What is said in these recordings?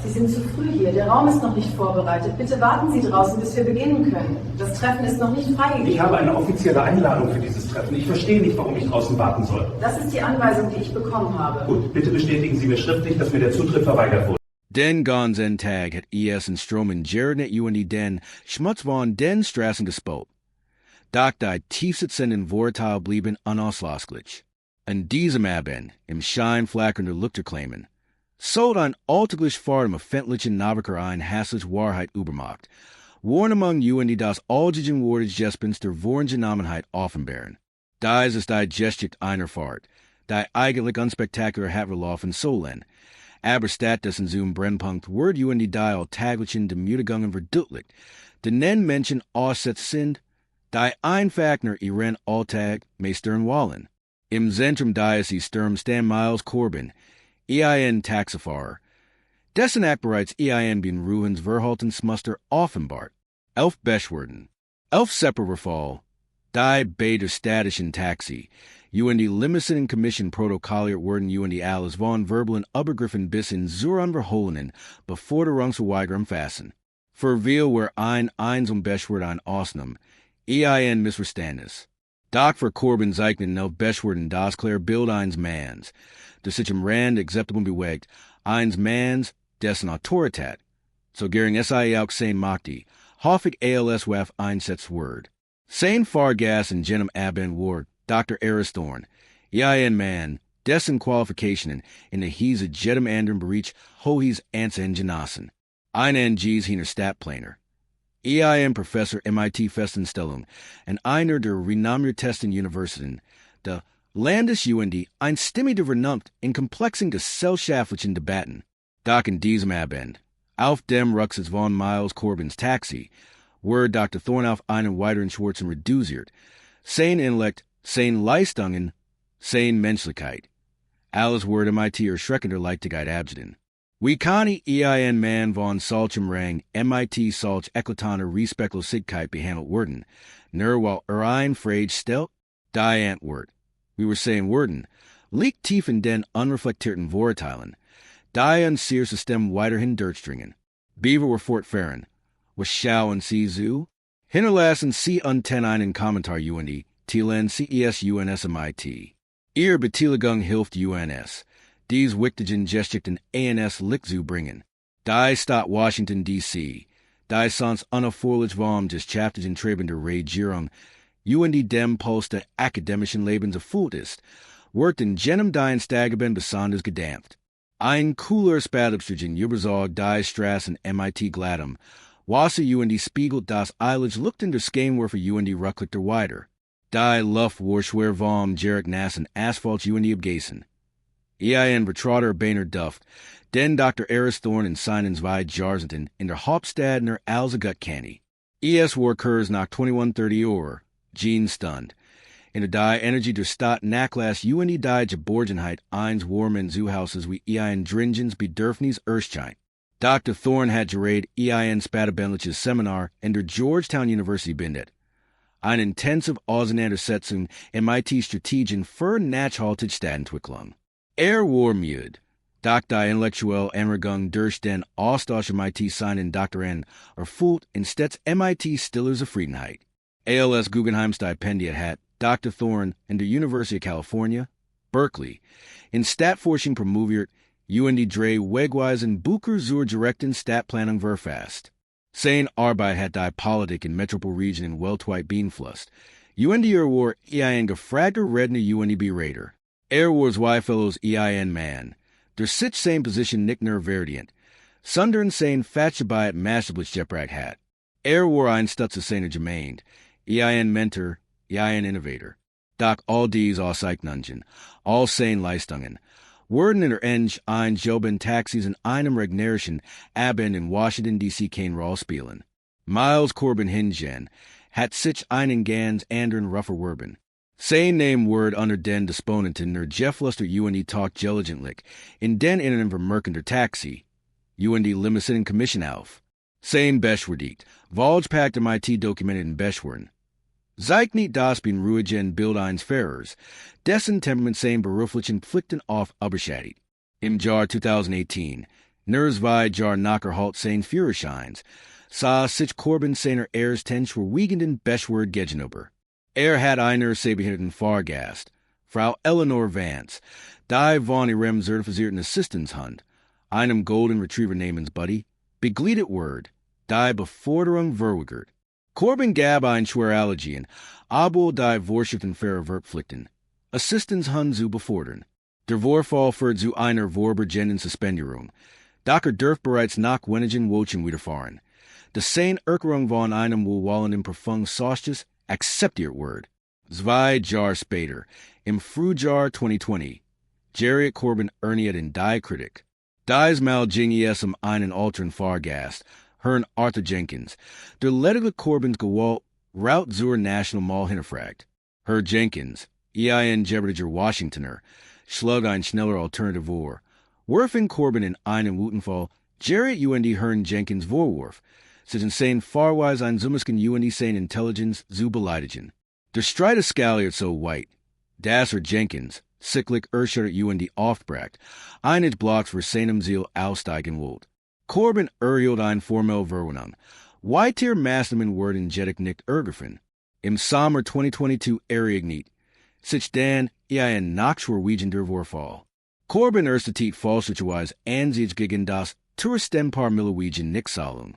Sie sind zu früh hier. Der Raum ist noch nicht vorbereitet. Bitte warten Sie draußen, bis wir beginnen können. Das Treffen ist noch nicht freigegeben. Ich habe eine offizielle Einladung für dieses Treffen. Ich verstehe nicht, warum ich draußen warten soll. Das ist die Anweisung, die ich bekommen habe. Gut, bitte bestätigen Sie mir schriftlich, dass mir der Zutritt verweigert wurde. Den gans en tag het en stromen Jared UND den schmutz van den strassen gespoot. Dak die tiefsitzen in volatile blieben unauslasglich. En diesem Abend, im Schein flackernder Luchterklemen, sold ein alltäglich vor dem öffentlichen Naviker ein hässlich Wahrheit übermacht, warn among UND das allgemein Wortes Jespens der Vorngenamenheit offenbaren. Dies ist die Geschichte einer Fahrt, die eigentlich unspektakulär hat verlaufen sollen, aber statt dessen zum Brennpunkt wird UND die alltäglichen Demütigungen verdeutlicht, den Menschen aussetzt sind, die einfach nur ihren Alltag meistern wollen. Im Zentrum dies Sturm Stan Miles Corbin, ein Taxifahrer. Dessen Act bereits ein bin Ruhens Verhaltensmuster offenbart. 11 Beschwerden. 11 Separverfall. Die beide statischen Taxi. UND Limiten Commission Protokolliert worden UND alles von verbalen Übergriffen bis in zur Unverholenen, bevor der Rungsverweigerung fassen. Verweil where eins Beschwerd ein Ausnahme. Ein Missverständnis. Doc für Corbin zeichnen auf Beschwerden das klar Bild eins Mans, das sich im Rand acceptable bewegt, eins Mans, dessen Autorität. So gering SI auch sein Machti, hoffig ALS waf einsetzt Word. Sein Fargas in Jenem Abend Ward, Dr. Aristorn, ein Man, dessen Qualifikationen in der Hiese Jedem anderen Bereich hohes Ansen Genossen. Einen Gs hiner Statplaner. Ein Professor MIT Festenstellung, en einer der renommiertesten Universitäten, der Landes-UND ein Stimme der Vernunft in komplexen gesellschaftlichen Debatten. Doc in diesem Abend, auf dem Ruxes von Miles Corbins Taxi, word Dr. Thorn auf einen weiteren Schwarzen reduziert, sein Intellekt, sein Leistungen, sein Menschlichkeit. Alles word MIT erschreckender Leichtigkeit absiden. Wie kann ein Man von solchem Rang MIT solch eklatanter Respektlosigkeit behandelt werden, nur weil ein Frage stellt? Die Antwort. We were saying worden, liegt tief in den unreflektierten Vorurteilen, die un seer System weiterhin durchdringen. Beaver were fortfahren, was schau und sie zu? Hinterlassen sie unten einen Kommentar UND, Thielen CES UNS MIT. Ihr Beteiligung hilft UNS. Dies wichtigen Geschichten ANS Licht zu bringen. Die Stadt Washington, D.C., die sonst unerforderlich warm des chaftigen Treben der Regierung, UND dem Post der akademischen Lebens erfüllt ist, wird in jenem dein Stageben besonders gedämpft. Ein cooler Spadabstrigen übersorgt die Straßen MIT gladem, was UND spiegelt das Eilig lukt in der Scheinwerfer UND rucklichter weiter. Die Luft war schwer warm Jarek Nassen Asphalt UND abgessen. Ein Betrotter Boehner Duft, den Dr. Aristorn in seinen zwei Jahrzehnten in der Hauptstadt ner Alzagut Canny. Es Workers nach 21:30 Uhr, Gene Stund. In der die Energie der Stadt Nachlass UND die Geborgenheit eins warmen Zuhauses wie ein dringens Bedürfnis erscheint. Dr. Thorn hat gerät ein Spadabendliches Seminar in der Georgetown University bindet. Eine intensive Auseinandersetzung MIT-Strategien für nachhaltige Stadtentwicklung. War müde. Doc die intellektuelle Anregung durch den Austausch MIT seinen Doktoranden erfüllt in stets MIT stiller Zufriedenheit. ALS Guggenheim Stipendiat hat Dr. Thorn in der University of California, Berkeley, in Stadtforschung promoviert, UND drei wegweisen Bücher zur direkten Stadtplanung verfasst. Sein Arbeit hat die Politik in Metropolregionen weltweit beeinflusst. UND war ein gefragter redner UND Berater. War zwei Fellows ein Man. Der sich sein Position nicht nur verdient, sondern sein Fatschebeit maßgeblich gebracht hat. War ein Stutzer seiner Gemeinde, ein Mentor, ein Innovator. Doch all dies Auszeichnungen, all sein Leistungen, wurden in der Eng ein Job in Taxis in einem regnerischen Abend in Washington, D.C. kein Rolle spielen. Miles Corbin hingen, hat sich einen ganz anderen Ruffer werben. Sein Name word unter den Disponenten der Jeffluster UND talk diligentlich, in den innen vermerkender Taxi, UND Limiten Commission auf. Sein Beschwerdigt, Volgepakt MIT documented in Beschwerden. Zeig nicht das bin ruhigen Bild eines Fahrers, dessen Temperament sein beruflichen Pflichten auf überschädigt. Im Jahr 2018, Nersvei jar knocker halt sein Führerscheins. Sa sich Korben seiner Airs ten schwerwiegenden Beschword Gegenober. Hat einer Sebehinderten Fahrgast. Frau Eleanor Vance. Die von ihrem zertifizierten Assistenzhund. Einem Golden Retriever namens Buddy. Begliedet Word. Die Beforderung verweigert. Korben gab ein Schwerallergien. Abo die Vorschriften verwerpflichten. Assistenzhund zu befordern. Der Vorfall führt zu einer vorübergehenden Suspendierung. Docker dürft bereits nach wenigen Wochen widerfahren. De sein Erkerung von einem wohlwollenden Profung Sostes akzeptiert Word. Zwei Jahr später, im Frühjahr 2020, Jerriet Korben erniet in Die Kritik. Dies mal ging einen altern Fahrgast, Herrn Arthur Jenkins, der ledige Korbens Gewalt Route zur National Mall hinterfragt. Herr Jenkins, Jeberdiger Washingtoner, schlug ein schneller Alternative vor. Werfen Korben in einen Wutenfall, Jerriet Herrn Jenkins Vorwurf, sich in sein farweis ein Summisken sein Intelligenz zu beleidigen. Der Streit eskaliert so weit. Das Herr Jenkins, cyclic erschert aufbracht, einige Blocks für seinem Ziel aussteigen wollt. Korben erhielt ein formell Verwarnung. Weiter Masterman werden jedik nicht ergriffen. Im Sommer 2022 erignet. Sich dann ein nachschwerwiegender Vorfall. Korben erstetit falschlicherweise Ansich gegen das Touristempar Milliwiegen Nixsalung.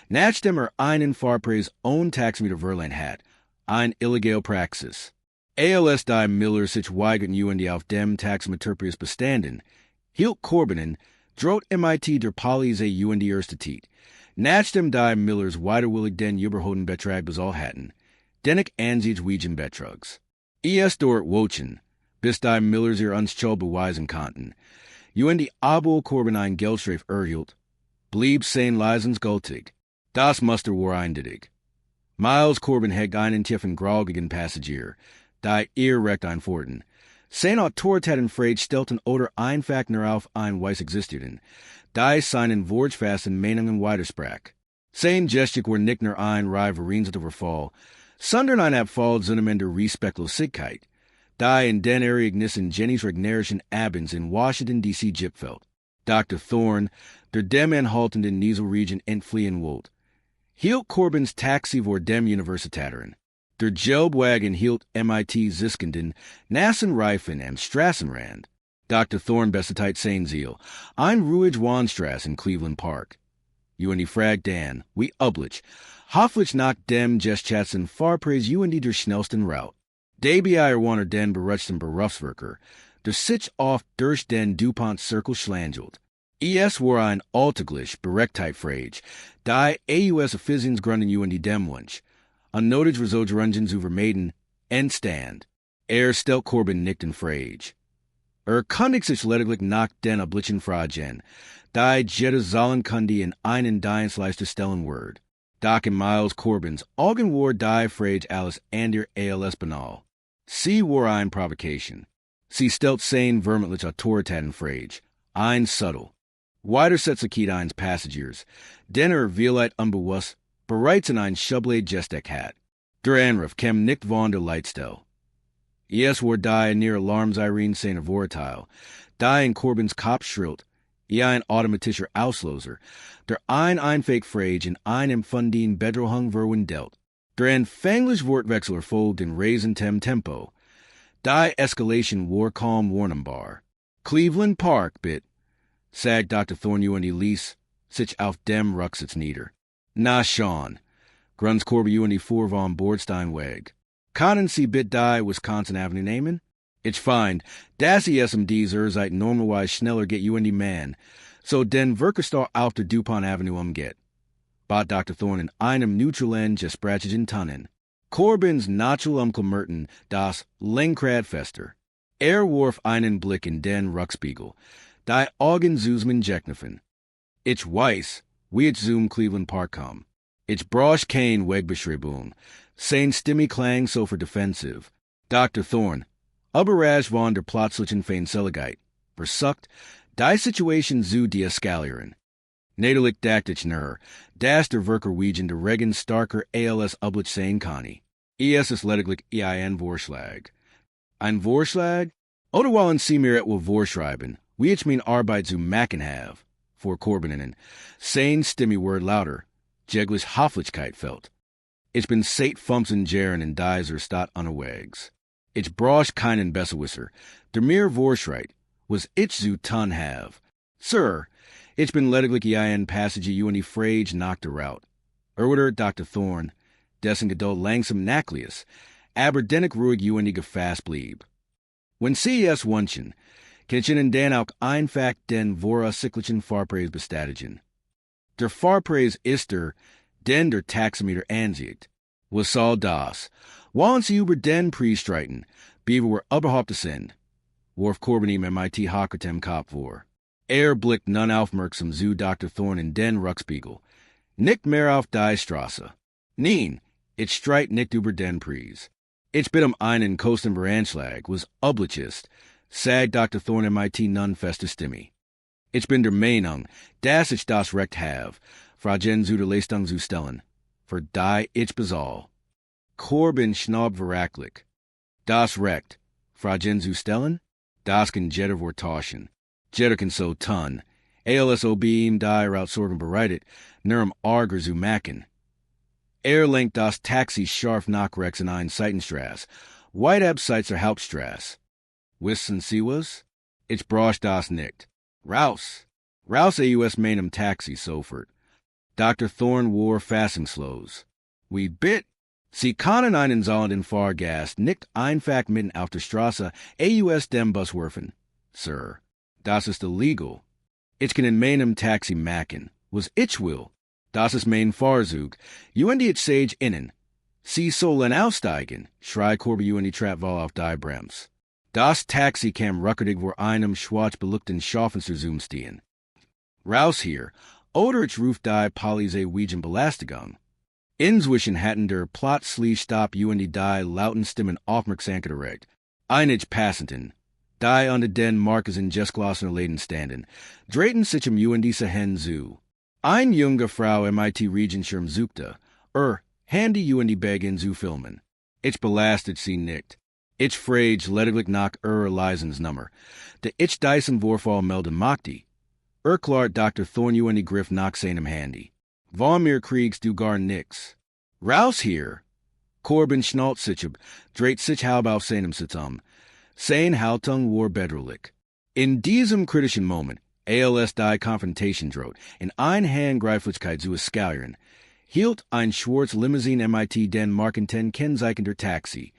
Nachdem einen Fahrpreis ohne Taxmeter Verland hat, ein illegal Praxis. ALS die Miller sich weigert auf dem Taxmeterpreis bestanden, hielt Korbenen, droht MIT der Police erstetit. Nachdem die Millers widerwillig den überhoden Betrag bezahlt hatten, dennoch Ansich Wiegen Betrugs. Dort wochen, bis die Millers ihr Unschuld beweisen konnten. Abo Korben ein Geldstrafe erhielt, blieb sein Leisens gültig. Das Muster war eindeutig. Miles Korben hegt einen tiefen Grau gegen Passagier, die recht einfordern. Sein Autoritäten Frage stellten oder einfach nur auf ein Weiss existierten, die seinen wortfasten Meinungen weitersprach. Sein Gestik war nicht nur ein vereinzelter Verfall, sondern ein Abfall zunehmender Respektlosigkeit, die in den Ereignissen Jennys regnerischen Abends in Washington, D.C. gipfelt. Dr. Thorne, der dem anhaltenden Nieselregion entfliehen wollte, hielt Korbens Taxi vor dem Universitäteren. Der Gelbwagen hielt MIT Ziskenden, Nassen Reifen am Strassenrand. Dr. Thorne besteteit sein Ziel, ein ruhig Wannstrasse in Cleveland Park. Fragt Dan, wie üblich, hoffentlich nach dem Gestschätzen Fahrpreis der schnellsten Route. Dabei wanner den berechten Berufswerker, der sich oft durch den DuPont Circle schlangelt. War ein alltäglich Berechtheit-Frage, die AUS Effizienzgründen dem Wunsch. Ein nodig Resultrungen zu vermeiden, entstand. Stellt Korben nicht in Frage. Kundigt sich lediglich nach den oblichen Fragen, die jede Zahlenkunde in einen Dienstleister stellen wird. Doc in Miles Korbens Augen war die Frage alles ander als banal. Sie war ein Provocation. Sie stellt sein vermeintlich Autoritäten Frage, ein subtle. Weiter setzt eins Passagiers, den vielleicht unbewusst bereits in ein Schublade Gestek hat. Der Anruf kam nicht von der Leitstelle. War die near Alarms Irene seiner Vorteil, die in Korbens Kopf schrillt, ein automatischer Auslöser, der einfähig Frage in einem Fundin Bedrohung verwen delt. Der anfänglich Wortwechsel erfolgt in raisentem Tempo. Die Eskalation war kaum warnbar. Cleveland Park, bit, sagt Dr. Thorne Lies, sich auf dem Rucksitz nieder. Na schon, grunts Korbe vor von Bordsteinweg. Können Sie bit die Wisconsin Avenue nehmen? Ich find, dass SMDs seit normalerweise schneller get man, so den Verkehrsstau auf der DuPont Avenue umgeht. Bat Dr. Thorne in einem neutralen gesprachigen Tonnen. Korbens natural Merton das Lenkrad-Fester. Warf einen Blick in den Ruckspiegel, die Augen zusmen Jekniffen. Ich weiß, wie ich zum Cleveland Park kam. Ich brauch kein Wegbeschreibung. Sein Stimme klang so für defensive. Dr. Thorne, überrascht von der plötzlichen Feindseligkeit, versucht, die Situation zu deeskalieren. Nederlich dacht ich nur, dass der Werkerwegen der Regen starker als üblich sein kann. Ist lediglich ein Vorschlag. Ein Vorschlag? Oder wollen Sie mir etwa vorschreiben, wie ich meine Arbeit zu machen habe? vor Korbininnen, sein Stimme word lauter, jeglich Hofflichkeit felt. Ich bin seit 15 Jahren in dieser Stadt unterwegs. Ich brauch keinen Besserwisser, der mir Vorschreit, was ich zu tun have. Sir, ich bin lediglich ein Passage in die Frage nach der Route. Erwider Dr. Thorn, dessen Geduld langsam nachließ, aber dennoch ruhig in die Gefäß blieb. Wenn CES wünschen, kann ich Ihnen dann auch einfach den voraussetzlichen Fahrpreis bestätigen. Der Fahrpreis ist den der Taxameter anzeigt. Was soll das? Wollen Sie über den Preis streiten, wie wir überhaupt sind? Warf Corbin ihm MIT Hacker dem Kopf vor. Blickt nun aufmerksam zu Dr. Thorn in den Ruckspiegel. Nicht mehr auf die Straße. Nein, ich streit nicht über den Preis. Ich bitte einen kosten Veranschlag, was üblich ist, sagt Dr. Thorn MIT nun feste Stimme. Ich bin der Meinung, dass ich das Recht have, Fragen zu der Leistung zu stellen, für die ich bezahl. Corbin schnaub veraklich. Das Recht, Fragen zu stellen, das kann jeder vortauschen. Jeder kann so tun. ALSOB ihm die Rautsorgen bereitet, nur Arger zu machen. Lenkt das Taxi scharf nach rechts in eine Seitenstraße, weit abseits der Hauptstraße. Wissen Sie was? Ich brauch das nicht. Raus! Raus AUS meinem Taxi sofort. Dr. Thorn wore Fassungslos. Wie bit? Sie können einen zahlenden Fahrgast nicht einfach mitten auf der Straße AUS dem Bus werfen. Sir, das ist illegal. Ich kann in meinem Taxi machen, was ich will. Das ist mein Fahrzug. Ich sage Ihnen. Sie sollen aussteigen, schreit Corby die Trapwahl auf die Brems. Das Taxi kam ruckartig vor einem schwarz beluckten Schaufenster stehen. Raus hier, oder ich ruf die Polizei wegen Belästigung. Inzwischen hatten der plötzlich stopp die lauten Stimmen Aufmerksamkeit erregt. Einige Passenten, die unter den Markesen gestgelassene Läden standen, drehten sich diese hen zu. Ein junge Frau MIT Regenschirm suchte, Handy Beginn zu filmen. Ich belastet sie nicht. Ich frage lediglich nach Leisensnummer. De ich diesen Vorfall melden machte. Klart Dr. Thorn Griff nach seinem Handy. Von mir kriegst du gar nix. Raus hier! Corbin schnallt sich dreht sich halb auf seinem Sitz Sein Haltung war bedrohlich. In diesem kritischen Moment, ALS die Konfrontation droht, in ein Handgreiflichkeit zu eskalieren, hielt ein schwarz Limousine MIT den markenten kennzeichnender Taxi,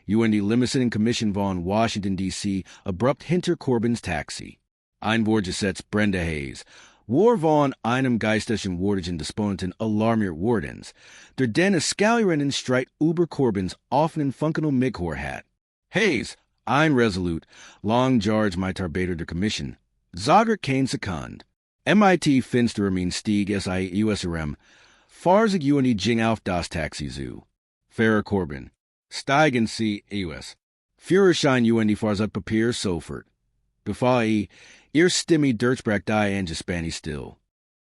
die Limousine Commission von Washington, D.C. abrupt hinter Corbins Taxi. Ein Vorgesetz Brenda Hayes, war von einem geistlichen Wardischen Disponenten alarmiert Wardens, der den eskalierenden Streit über Corbins offenen funkenal Mighor hat. Hayes, ein resolut, long George my Tarbater der Commission, Zagert kein Sekund. MIT finsterer min Stieg SI USRM, farzig jing auf das Taxi zu. Fairer Corbin. Steigen Sie US. Führerschein farzig Papier sofort. Befahl ihr Stimme Dirtsbrack die Angespanny still.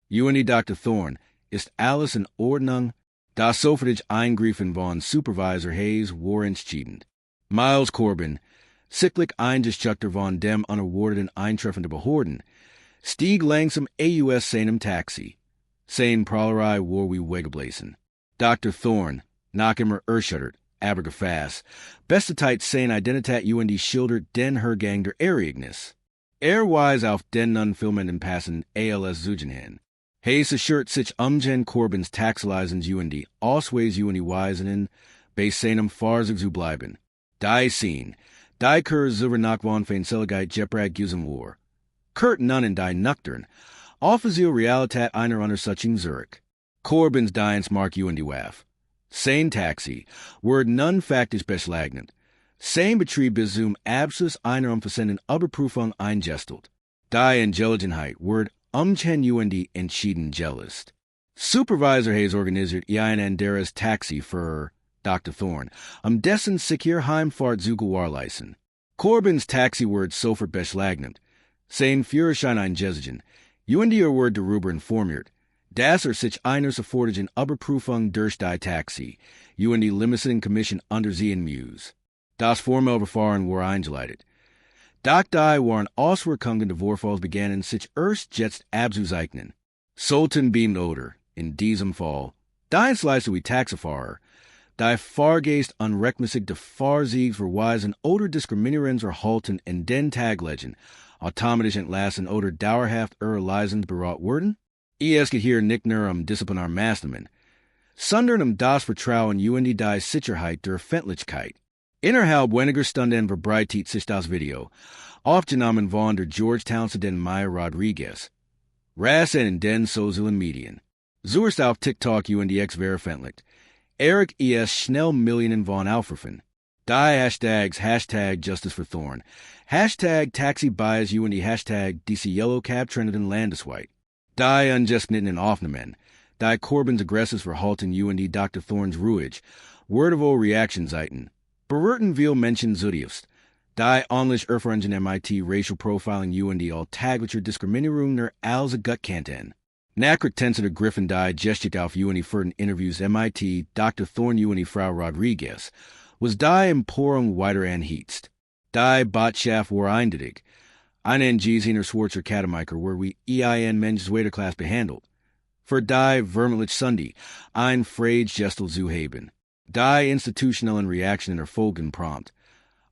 Dr. Thorn, ist alles in Ordnung? Das sofort eingriffen von Supervisor Hayes war entschiedend. Miles Corbin, sicklich eingeschuckter von dem unerwarteten eintreffenden Behörden, stieg langsam AUS seinem Taxi. Sein Prahlerei war wie weggeblasen. Dr. Thorn, nach immer erschuttert, aber gefasst, besteteit sein Identität schildert den Hergang der Erregnis. Weis auf den nun filmenden Passen ALS Zugen hin. Hayes assert sich Corbins Taxalisens ausways weisenen, bei seinem Farzig zu bleiben. Die Scene, die Kur Silvernack von Feinseligkeit Jeprag Gusem war. Kurt nun in die Nocturne, offiziell Realität einer Untersuchung Zurich. Corbins Dienst mark Waff. Sein Taxi, word nun faktisch beschlagnant. Sein Betrieb bis zum Abschluss einer umfassenden Überprüfung eingestellt. Die Intelligentheit word entschieden jealous. Supervisor Hayes organisiert ein anderes Taxi für Dr. Thorn, dessen sich Heimfahrt zu gewährleisten. Corbins Taxi word sofort beschlagnant. Sein Führerschein eingesigen. word darüber informiert. Dass sich einer sofortigen Überprüfung durch die Taxi, Limousine Commission unterziehen muss. Das formelle Verfahren war eingeleitet. Doc die waren Auswirkungen der Vorfalls begannen sich erst jetzt abzuzeichnen. Sollten beamed oder, in diesem Fall, dein Slice wie Taxifahrer, die Fahrgeest unrechtmäßig de Fahrsiegs verweisen oder diskriminierens verhalten in den Taglegend, automatisch entlassen oder dauerhaft leisend beraut worden? Es geht hier nicht nur disziplinar Maßnahmen, sondern das Vertrauen in die Sicherheit der Öffentlichkeit. Innerhalb weniger Stunden verbreitet sich das Video, aufgenommen von der Georgetown-Student Maya Rodriguez. Rasse in den sozialen Medien. Zuerst auf TikTok UNDX veröffentlicht. Eric schnell Millionen von Aufrufen. Die Hashtags Hashtag Justice for Thorn, Hashtag Taxi Bias Hashtag DC Yellow Cab trendeten landesweit. Die ungeschnittenen Aufnahmen. Die Corbyn's aggressives Verhalten Dr. Thorns Ruhig. Wordable Reactionseiten. Berührten viel Menschen zutiefst. Die onlich Erfahrungen MIT Racial Profiling alltägliche Diskriminierung der als Gutkanten. Nachrichten der Griffin die Gestik auf für Interviews MIT Dr. Thorn Frau Rodriguez, was die Empörung weiter anheizt. Die Botschaft war eindeutig. Einen hinter schwarzer Katamiker where we Mensch Weiterklasse behandelt. Für die vermutlich Sunday, ein Freudgestel zu haben. Die institutionellen Reaktionen erfolgen prompt.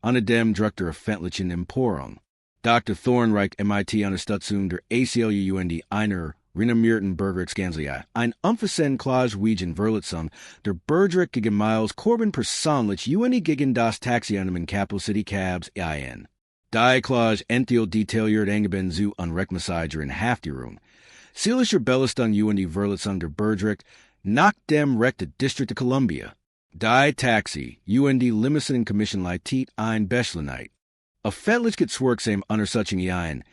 Unter dem Druck der öffentlichen Empörung. Dr. Thorn reicht MIT Unterstützung der ACLU einer renommierten Bürgerrechtskanzlei ein umfassende Klagewegen Verletzung der Bürgerrecht gegen Miles Corbyn persönlich gegen das Taxiunternehmen Capital City Cabs ein. Die Klage enthielt detailliert angeben zu unrechtmäßiger Inhaftierung. Ziellicher Belastung Verletzung der Bürgerrecht nach dem Recht der District of Columbia. Die Taxi Limicen Commission leitet ein Beschleunigt. Öffentlichkeitswirksam Untersuchung ein,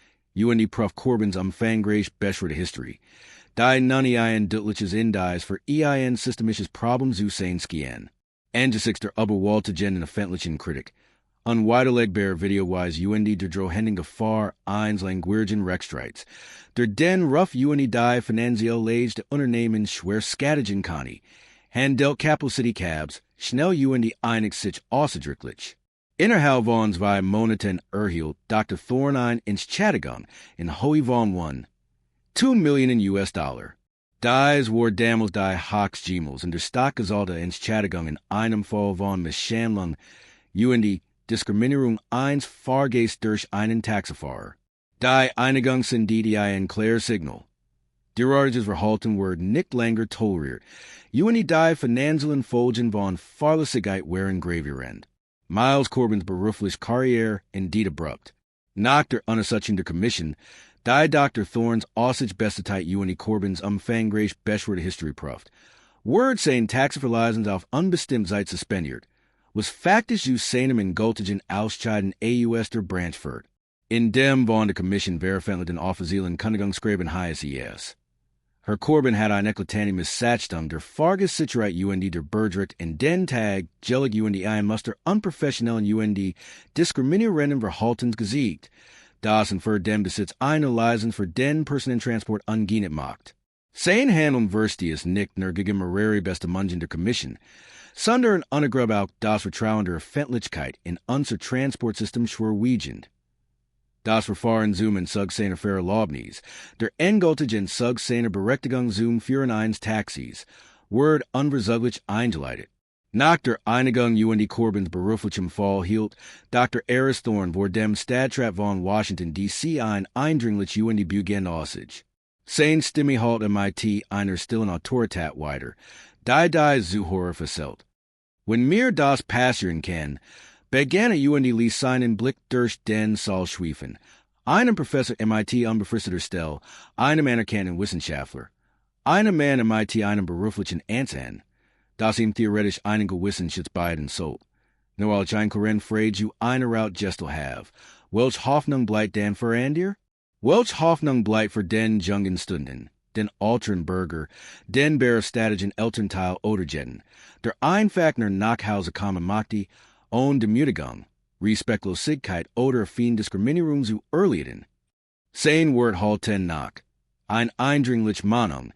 Prof. Corbyn's umfangreich beschwerte History. Die nunny deutliches Indies für systemisches Problem zu sein skien. Angesichts der überwältigenden öffentlichen Kritik. Unwiderlegbar videoweise der drohenden Gefahr eines languigen Rechtsstreits. Der den Ruff die finanziell leichte Unternehmen schwer skadigen kann. Handelt Capital City Cabs, schnell einig sich außerdrücklich. Innerhalb von 2 Monaten erhielt Dr. Thorn ein Entschädigung in Höhe von 2 Millionen US-Dollar. Dies war damals die Hochsgemmels und der stattgesollte Entschädigung in einem Fall von Misshandlung Diskriminierung eines Fahrgästs durch einen Taxifahrer. Die Einigung sind die ein klares Signal. Derartiges Verhalten wird nicht länger toleriert. Die finanziellen Folgen von Fahrlässigkeit wären gravierend. Miles Corbyn's berufliche Karriere indeed abrupt. Nach der Untersuchung der Commission, die Dr. Thorns Aussichtsbestheit Corbyn's umfangreich beschwerte History prüft. Word saying Taxiverleisens auf unbestimmt Zeit suspendiert, was faktisch zu seinem endgültigen Ausscheiden aus der Branch führt. In dem von der Commission veröffentlichten offiziellen Kündigungsschreiben heißt es. Herr Corbyn hat ein eklatantes Missachtung der Fahrgastsicherheit der Bürgerrecht in den Tag gelig ein Muster unprofessionellen diskriminierenden Verhaltens gesiegt, das und für den Besitz einer Lizenz für den Personentransport ungeenigt macht. Sein Handeln wirst es nicht nur gegen mehrere beste Mungen der Commission, sondern untergrab auch das Vertrauen der Öffentlichkeit in unser Transportsystem schwerwiegend. Das Verfahren zum Entzug seiner Vererlaubnis, der endgültigen Entzug seiner Berechtigung zum Führen eines Taxis, wird unverzüglich eingeleitet. Nach der Einigung Corbyn's beruflichem Fall hielt Dr. Eris Thorn vor dem Stadtrat von Washington, D.C. ein eindringlich Bügen Aussage. Sein Stimme halt MIT einer stillen Autorität weiter, die Zuhörer verselt. Wenn mir das passieren kann, begann Lee seinen Blick durch den Saal schweifen. Einem Professor MIT unbefristeter Stelle, einem anerkannten Wissenschaftler, einem Mann MIT einem beruflichen Anzahn, das ihm theoretisch einige Wissenschaft beiden sollt. Nur als ein Koren fragt eine Raut gestel have. Welch Hoffnung bleibt denn für Andir? Welch Hoffnung bleibt für den jungen Stunden, den alteren Bürger, den berestatigen Elternteil Oderjetten, der einfachner Nachhause kommen machte, und Demütigung, Respektlosigkeit oder Diskriminierung zu erleiden. Sein Wort halten nach. Ein eindringlich Mahnung.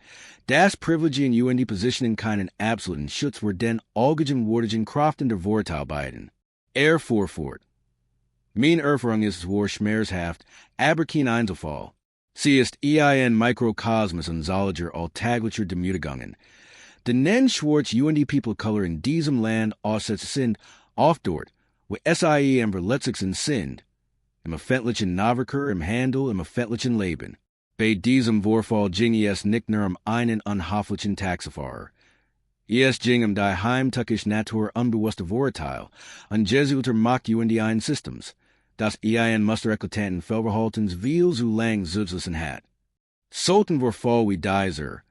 Das Privilegien die Positionen keinen absoluten Schutz für den allgemeinen wortigen Kraft in der Vorteil beiden. Fuhr fort. Min Erfahrung ist vor schmerzhaft, aber kein Einzelfall. Sie ist ein Mikrokosmos unserer alltäglichen Demütigungen. Den Nen Schwarz und People of Color in diesem Land ausgesetzt sind, oft dort, wo sie am verletzlichsten sind, im öffentlichen Nahverkehr, im Handel, im öffentlichen Leben. Bei diesem Vorfall ging es nicht nur einen unhofflichen Taxifahrer. Es ging die heimtückische Natur unbewusster Vorurteile, jesuiter Macht und ein Systems, das ein mustereklatanten Fehlverhaltens viel zu lang zuzulassen hat. Sollten Vorfall wie dieser,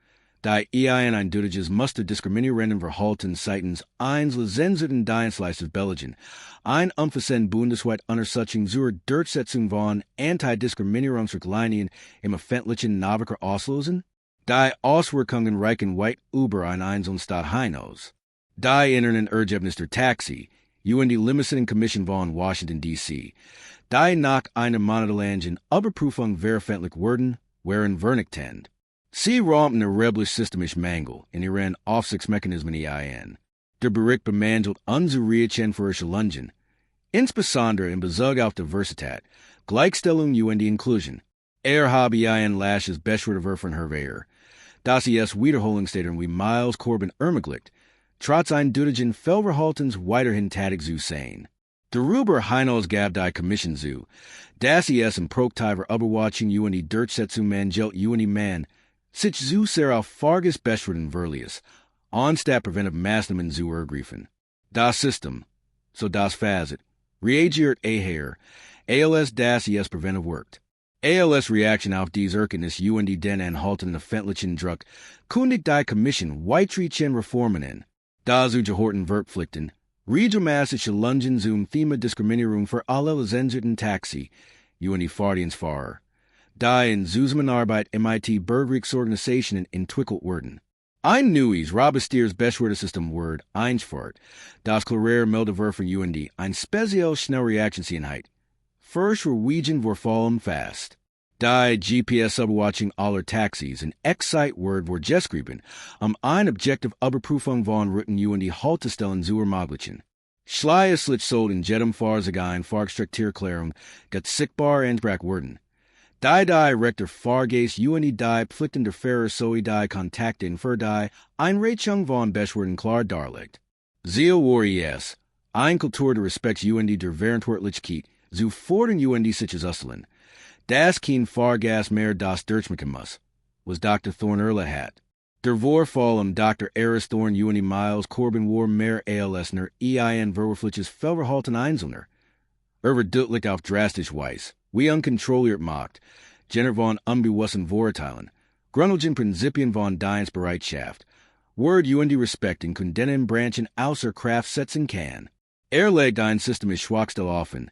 die ein eindeutiges musterdiskriminierenden Verhalten seitens eines zensurten Dienstleisters Belgien, ein umfassend bundesweit Unterstützung zur Durchsetzung von Antidiskriminierungsrichtlinien im öffentlichen Nahverkehr auslösen? Die Auswirkungen reichen weit über ein einzelnen Stadt hinaus. Die internen Ergebnisse der Taxi, und die Limited Commission von Washington, D.C., die nach einer monatelangen Überprüfung veröffentlicht wurden, waren vernichtend. Sie räumten ein rebellisch systemisch Mangel in ihren Aufsichtsmechanismen ein. Der Bericht bemangelt unsere Rechtschändferische Lungen, insbesondere in Bezug auf Diversität, Gleichstellung und die Inklusion. Habe ein lasches Beschwerde von Herwehr, dass es Wiederholungsstätten wie Miles Corbin ermöglicht, trotz eindeutigen Fehlverhaltens weiterhin tätig zu sein. Darüber hinaus gab die Kommission zu, dass es im proaktiver Überwachung und die Durchsetzung mangelt und die man, sich zu sehr auf Farges Beschwerden verlies, anstatt preventive Maßnahmen zu ergreifen. Das System, so das Fazit, reagiert eher, als dass es preventive wirkt. Als Reaktion auf diese Erkenntnis und die den anhaltenden öffentlichen Druck kündigt die Kommission weitreichende Reformen an. Dazu gehörten Verpflichten, regelmäßige Lungen zum Thema Diskriminierung für alle lizenzierten Taxi und die Fahrdienstfahrer, die in Zusammenarbeit MIT Bürgerrechtsorganisationen entwickelt wurden. Ein neues, robustes Beschwerdesystem wird eingeführt, das klare Meldewürfe und die eine spezielle Schnellreaktionseinheit First Norwegian Vorfall umfasst. Die GPS-Überwachung aller Taxis in Excite Word wird geschrieben, eine objektive Überprüfung von Routen und die Haltestellen zu ermöglichen. Schließlich soll in jedem Fahrzeug eine Fahrgestreckterklärung sichtbar angebracht werden. Die Direktor Fahrgäste und die Pflichten der Fahrer sowie die Kontakte für die Einreichung von Beschwerden klar darlegt. Ziel war es, eine Kultur der Respekts und die der Verantwortlichkeit zu fordern und die sich auszuleihen. Das kein Fahrgast mehr das durchmachen muss, was Dr. Thorne Erle hat. Der Vorfall Dr. Eris Thorne und die Miles Corbin war mehr als nur ein verwerfliches Fehlverhalten Einzelner. Deutlich auf drastisch Weise, wie unkontrolliert Macht, Jenner von unbewussten Vorurteilen, grundlegenden Prinzipien von Dienstbereitschaft, Word und die Respekten können denen Branchen außer Kraft setzen kann. Legt ein System ist Schwachstelle offen,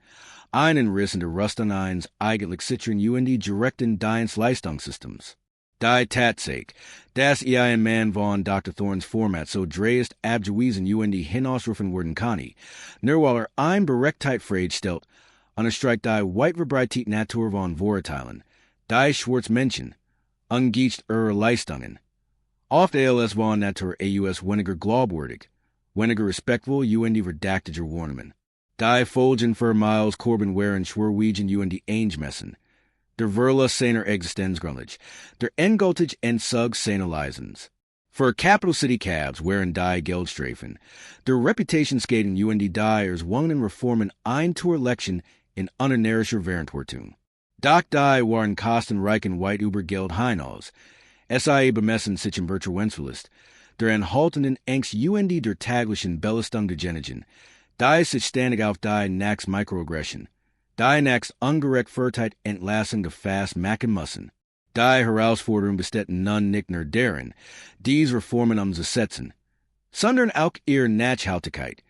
einen Riss in der Rust an eins eigentlich sichern und die direkten Dienstleistungssystems. Die Tatsache, dass ein Mann von Dr. Thorns Format so dreist abgewiesen und die hinausrufen werden kann, nur weil ein Berechtheit Frage stellt, unterstreicht die weit verbreitete Natur von Vorurteilen, die Schwarz Menschen, ungeachtet ihrer Leistungen. Oft als von Natur aus weniger glaubwürdig, weniger respektvoll und die verdächtiger Warnungen. Die Folgen für Miles Corbin waren schwerwiegend und die eingemessen. Der Verla seiner Existenzgrundlage, der endgültig Entzug seiner Leisens. Für Capital City Cabs waren die Geldstrafen, der Reputationsskating und die als wangen Reformen einzuerlechten in unernerischer Verantwortung. Doch die waren kostenreichen weit über Geld hinaus. Sie bemessen sich im Virtuensverlust, der enthaltenen Angst und die der täglichen Belastung der Genigen, die sich ständig auf die Nax Mikroaggression, die Nax Ungerechtfertigkeit Entlassung gefasst machen müssen. Die Herausforderung besteht nun nicht nur darin, diese Reformen umzusetzen, sondern auch ihre Nachhaltigkeit,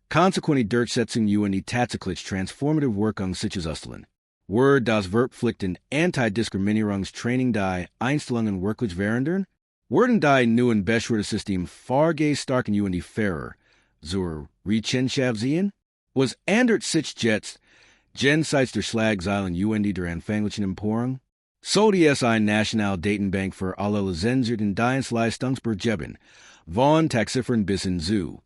konsequente Durchsetzung und die tatsächlich transformative Wirkung sich auszulösen. Wird das Verpflichten Antidiskriminierungstraining die Einstellungen wirklich verändern? Werden die neuen Beschwerdesystem Fahrgäste und die Fahrer zur Rechenschaft ziehen? Was ändert sich jetzt jenseits der Schlagzeilen und die der anfänglichen Empörung? Sollte es eine nationale Datenbank für alle lizenzierten Dienstleistungsbetriebe von Taxifahrern bis hin zu